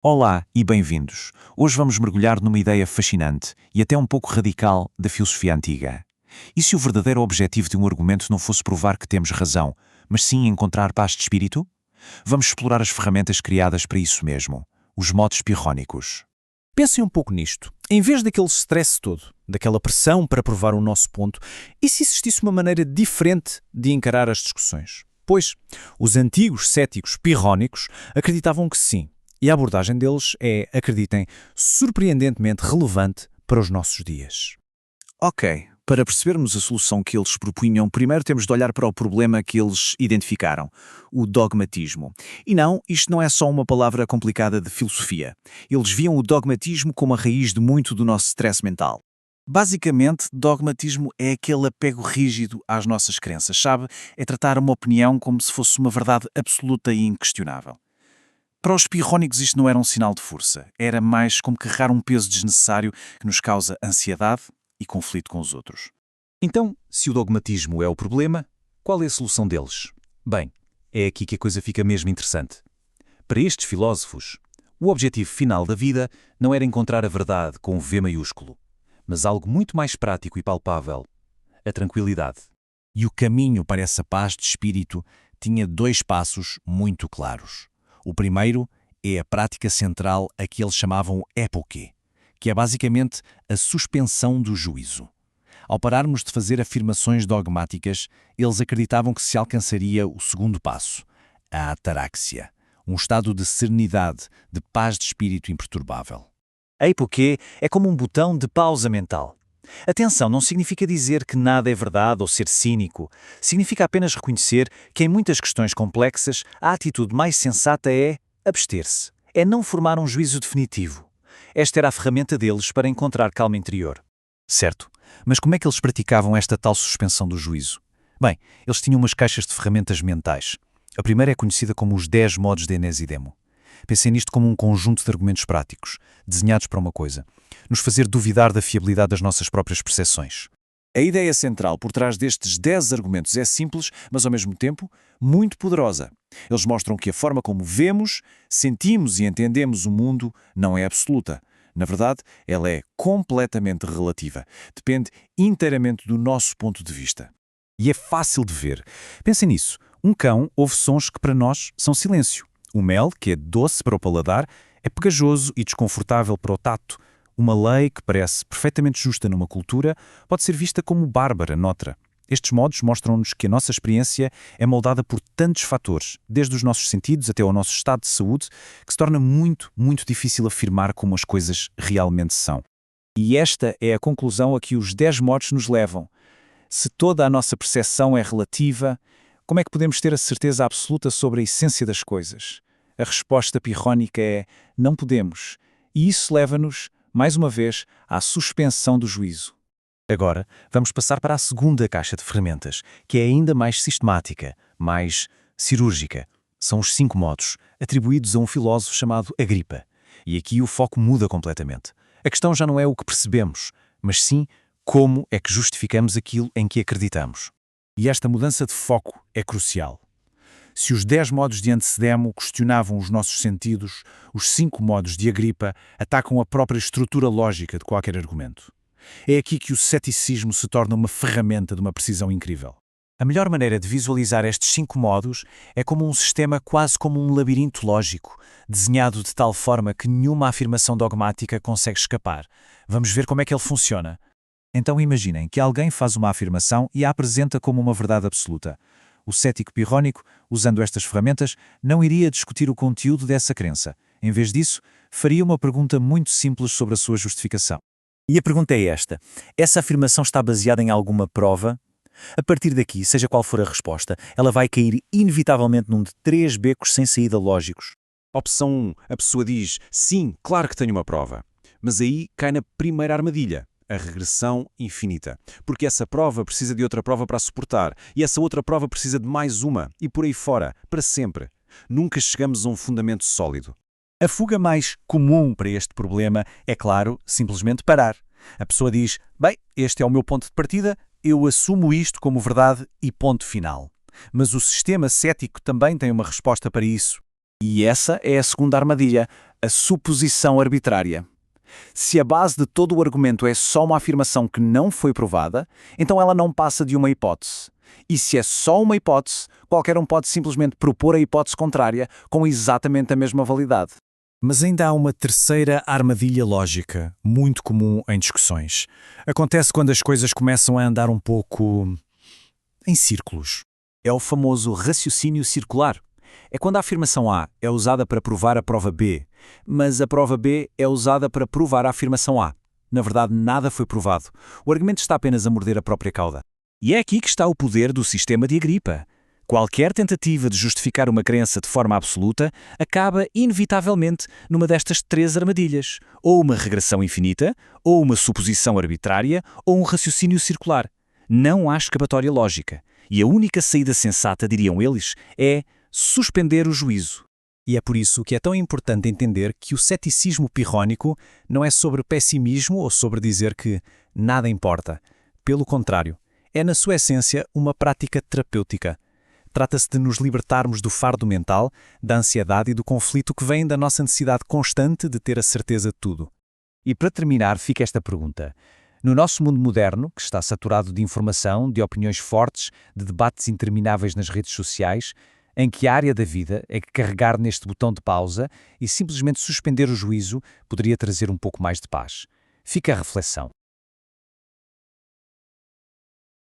Olá e bem-vindos. Hoje vamos mergulhar numa ideia fascinante e até um pouco radical da filosofia antiga. E se o verdadeiro objetivo de um argumento não fosse provar que temos razão, mas sim encontrar paz de espírito? Vamos explorar as ferramentas criadas para isso mesmo, os modos pirrónicos. Pensem um pouco nisto. Em vez daquele stress todo, daquela pressão para provar o nosso ponto, e se existisse uma maneira diferente de encarar as discussões? Pois, os antigos céticos pirrónicos acreditavam que sim, e a abordagem deles é, acreditem, surpreendentemente relevante para os nossos dias. Ok, para percebermos a solução que eles propunham, primeiro temos de olhar para o problema que eles identificaram, o dogmatismo. E não, isto não é só uma palavra complicada de filosofia. Eles viam o dogmatismo como a raiz de muito do nosso stress mental. Basicamente, dogmatismo é aquele apego rígido às nossas crenças, sabe? É tratar uma opinião como se fosse uma verdade absoluta e inquestionável. Para os pirrónicos isto não era um sinal de força, era mais como carregar um peso desnecessário que nos causa ansiedade e conflito com os outros. Então, se o dogmatismo é o problema, qual é a solução deles? Bem, é aqui que a coisa fica mesmo interessante. Para estes filósofos, o objetivo final da vida não era encontrar a verdade com V maiúsculo, mas algo muito mais prático e palpável: a tranquilidade. E o caminho para essa paz de espírito tinha dois passos muito claros. O primeiro é a prática central a que eles chamavam époque, que é basicamente a suspensão do juízo. Ao pararmos de fazer afirmações dogmáticas, eles acreditavam que se alcançaria o segundo passo, a ataraxia, um estado de serenidade, de paz de espírito imperturbável. A époque é como um botão de pausa mental. Atenção não significa dizer que nada é verdade ou ser cínico. Significa apenas reconhecer que em muitas questões complexas a atitude mais sensata é abster-se. É não formar um juízo definitivo. Esta era a ferramenta deles para encontrar calma interior. Certo, mas como é que eles praticavam esta tal suspensão do juízo? Bem, eles tinham umas caixas de ferramentas mentais. A primeira é conhecida como os 10 modos de Enes e Demo. Pensem nisto como um conjunto de argumentos práticos, desenhados para uma coisa: nos fazer duvidar da fiabilidade das nossas próprias percepções. A ideia central por trás destes 10 argumentos é simples, mas ao mesmo tempo muito poderosa. Eles mostram que a forma como vemos, sentimos e entendemos o mundo não é absoluta. Na verdade, ela é completamente relativa. Depende inteiramente do nosso ponto de vista. E é fácil de ver. Pensem nisso. Um cão ouve sons que para nós são silêncio. O mel, que é doce para o paladar, é pegajoso e desconfortável para o tato. Uma lei que parece perfeitamente justa numa cultura pode ser vista como bárbara noutra. Estes modos mostram-nos que a nossa experiência é moldada por tantos fatores, desde os nossos sentidos até ao nosso estado de saúde, que se torna muito, muito difícil afirmar como as coisas realmente são. E esta é a conclusão a que os 10 modos nos levam. Se toda a nossa percepção é relativa, como é que podemos ter a certeza absoluta sobre a essência das coisas? A resposta pirrónica é: não podemos. E isso leva-nos, mais uma vez, à suspensão do juízo. Agora, vamos passar para a segunda caixa de ferramentas, que é ainda mais sistemática, mais cirúrgica. São os 5 modos, atribuídos a um filósofo chamado Agripa. E aqui o foco muda completamente. A questão já não é o que percebemos, mas sim como é que justificamos aquilo em que acreditamos. E esta mudança de foco é crucial. Se os 10 modos de Antecedemo questionavam os nossos sentidos, os 5 modos de Agripa atacam a própria estrutura lógica de qualquer argumento. É aqui que o ceticismo se torna uma ferramenta de uma precisão incrível. A melhor maneira de visualizar estes 5 modos é como um sistema quase como um labirinto lógico, desenhado de tal forma que nenhuma afirmação dogmática consegue escapar. Vamos ver como é que ele funciona. Então imaginem que alguém faz uma afirmação e a apresenta como uma verdade absoluta. O cético pirrónico, usando estas ferramentas, não iria discutir o conteúdo dessa crença. Em vez disso, faria uma pergunta muito simples sobre a sua justificação. E a pergunta é esta: essa afirmação está baseada em alguma prova? A partir daqui, seja qual for a resposta, ela vai cair inevitavelmente num de 3 becos sem saída lógicos. Opção 1, a pessoa diz: sim, claro que tenho uma prova. Mas aí cai na primeira armadilha: a regressão infinita. Porque essa prova precisa de outra prova para a suportar, e essa outra prova precisa de mais uma, e por aí fora, para sempre. Nunca chegamos a um fundamento sólido. A fuga mais comum para este problema é, claro, simplesmente parar. A pessoa diz: bem, este é o meu ponto de partida, eu assumo isto como verdade e ponto final. Mas o sistema cético também tem uma resposta para isso. E essa é a segunda armadilha, A suposição arbitrária. Se a base de todo o argumento é só uma afirmação que não foi provada, então ela não passa de uma hipótese. E se é só uma hipótese, qualquer um pode simplesmente propor a hipótese contrária com exatamente a mesma validade. Mas ainda há uma terceira armadilha lógica, muito comum em discussões. Acontece quando as coisas começam a andar um pouco em círculos. É o famoso raciocínio circular. É quando a afirmação A é usada para provar a prova B, mas a prova B é usada para provar a afirmação A. Na verdade, nada foi provado. O argumento está apenas a morder a própria cauda. E é aqui que está o poder do sistema de Agripa. Qualquer tentativa de justificar uma crença de forma absoluta acaba, inevitavelmente, numa destas três armadilhas. Ou uma regressão infinita, ou uma suposição arbitrária, ou um raciocínio circular. Não há escapatória lógica. E a única saída sensata, diriam eles, é suspender o juízo. E é por isso que é tão importante entender que o ceticismo pirrónico não é sobre pessimismo ou sobre dizer que nada importa. Pelo contrário, é na sua essência uma prática terapêutica. Trata-se de nos libertarmos do fardo mental, da ansiedade e do conflito que vem da nossa necessidade constante de ter a certeza de tudo. E para terminar, fica esta pergunta. No nosso mundo moderno, que está saturado de informação, de opiniões fortes, de debates intermináveis nas redes sociais, em que área da vida é que carregar neste botão de pausa e simplesmente suspender o juízo poderia trazer um pouco mais de paz? Fica a reflexão.